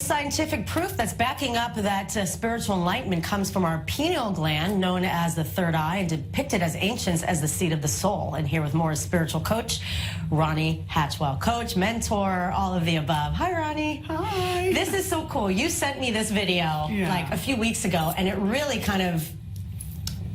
Scientific proof that's backing up that spiritual enlightenment comes from our pineal gland, known as the third eye, and depicted as ancients as the seat of the soul. And here with more is spiritual coach Ronnie Hatchwell. Coach, mentor, all of the above. Hi, Ronnie. Hi. This is so cool. You sent me this video like a few weeks ago, and it really kind of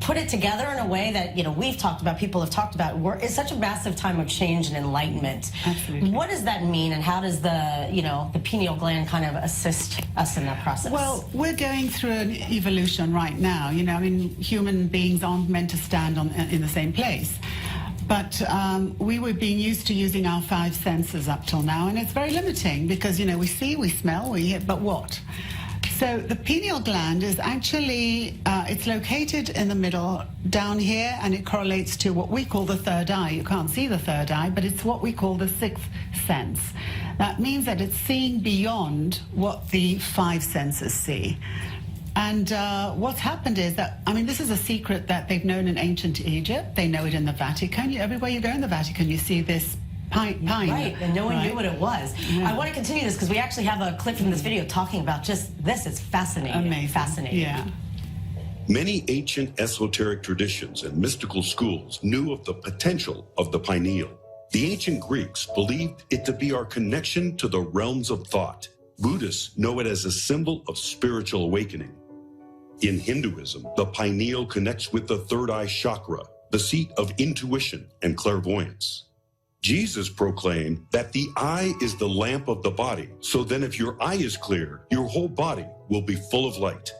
put it together in a way that, you know, we've talked about, people have talked about. It's such a massive time of change and enlightenment. Absolutely. What does that mean, and how does the, you know, the pineal gland kind of assist us in that process? Well, we're going through an evolution right now. You know, I mean, human beings aren't meant to stand in the same place. But we were being used to using our five senses up till now, and it's very limiting because, you know, we see, we smell, we hear, but what? So the pineal gland is actually, it's located in the middle down here, and it correlates to what we call the third eye. You can't see the third eye, but it's what we call the sixth sense. That means that it's seeing beyond what the five senses see. And what's happened is that, I mean, this is a secret that they've known in ancient Egypt. They know it in the Vatican. Everywhere you go in the Vatican, you see this pine. Right, and no one knew what it was. Yeah. I want to continue this because we actually have a clip from this video talking about just this. It's fascinating. Amazing. Fascinating. Yeah. Many ancient esoteric traditions and mystical schools knew of the potential of the pineal. The ancient Greeks believed it to be our connection to the realms of thought. Buddhists know it as a symbol of spiritual awakening. In Hinduism, the pineal connects with the third eye chakra, the seat of intuition and clairvoyance. Jesus proclaimed that the eye is the lamp of the body, so then if your eye is clear, your whole body will be full of light.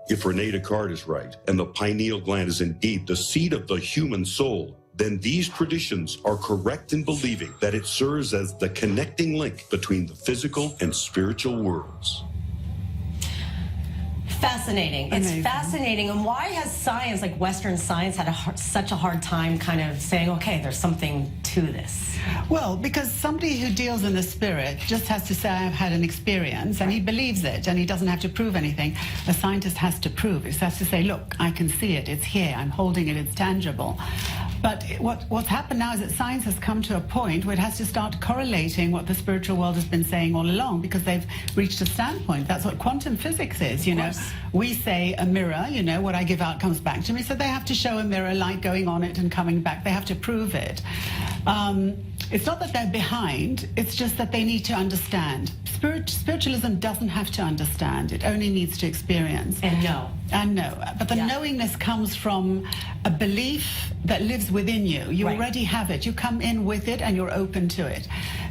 If Rene Descartes is right, and the pineal gland is indeed the seat of the human soul, then these traditions are correct in believing that it serves as the connecting link between the physical and spiritual worlds. Fascinating. Amazing. It's fascinating. And why has science, like Western science, had such a hard time kind of saying, okay, there's something to this? Well, because somebody who deals in the spirit just has to say, I've had an experience, and he believes it, and he doesn't have to prove anything. A scientist has to prove it. He has to say, look, I can see it, it's here, I'm holding it, it's tangible. But what's happened now is that science has come to a point where it has to start correlating what the spiritual world has been saying all along, because they've reached a standpoint. That's what quantum physics is, you know. We say a mirror, you know, what I give out comes back to me. So they have to show a mirror, light going on it and coming back. They have to prove it. It's not that they're behind, it's just that they need to understand. Spiritualism doesn't have to understand, it only needs to experience. And know. And know. But the knowingness comes from a belief that lives within you. You already have it. You come in with it and you're open to it.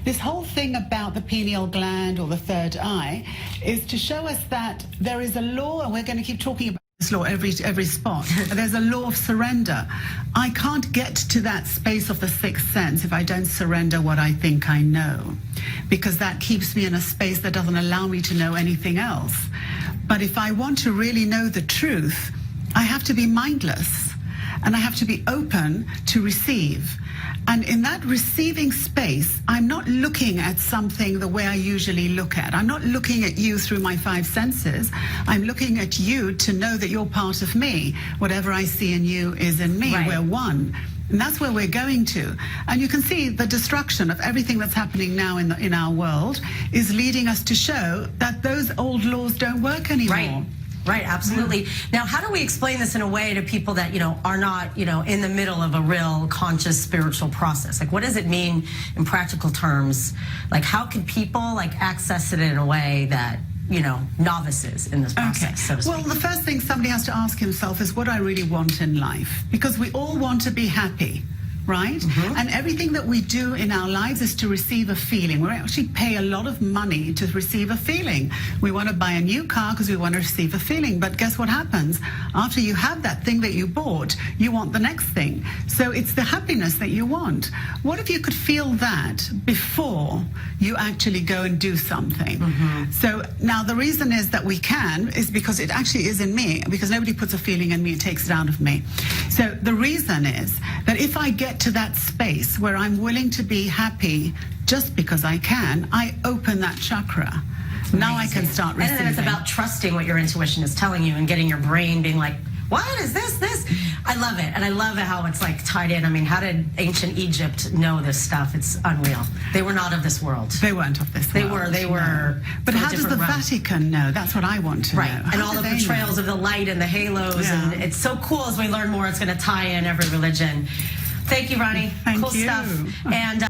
This whole thing about the pineal gland or the third eye is to show us that there is a law, and we're going to keep talking about this law every spot. There's a law of surrender. I can't get to that space of the sixth sense if I don't surrender what I think I know, because that keeps me in a space that doesn't allow me to know anything else. But if I want to really know the truth, I have to be mindless, and I have to be open to receive. And in that receiving space, I'm not looking at something the way I usually look at. I'm not looking at you through my five senses. I'm looking at you to know that you're part of me. Whatever I see in you is in me. We're one. And that's where we're going to. And you can see the destruction of everything that's happening now in our world is leading us to show that those old laws don't work anymore. Right, absolutely. Now, how do we explain this in a way to people that, you know, are not, you know, in the middle of a real conscious spiritual process? Like, what does it mean in practical terms? Like, how can people, like, access it in a way that, you know, novices in this process, so to speak? Well, the first thing somebody has to ask himself is, what do I really want in life? Because we all want to be happy. Right? And everything that we do in our lives is to receive a feeling. We actually pay a lot of money to receive a feeling. We want to buy a new car because we want to receive a feeling. But guess what happens? After you have that thing that you bought, you want the next thing. So it's the happiness that you want. What if you could feel that before you actually go and do something? So now the reason is that we can is because it actually is in me, because nobody puts a feeling in me, it takes it out of me. So the reason is that if I get to that space where I'm willing to be happy just because I can, I open that chakra. Now I can start receiving. And then it's about trusting what your intuition is telling you and getting your brain being like, what is this? I love it, and I love how it's like tied in. I mean, how did ancient Egypt know this stuff? It's unreal. They were not of this world. They weren't of this world. They were. But how does the Vatican know? That's what I want to know. Right, and all the portrayals of the light and the halos, and it's so cool. As we learn more, it's going to tie in every religion. Thank you, Ronnie. Thank cool you. stuff. And.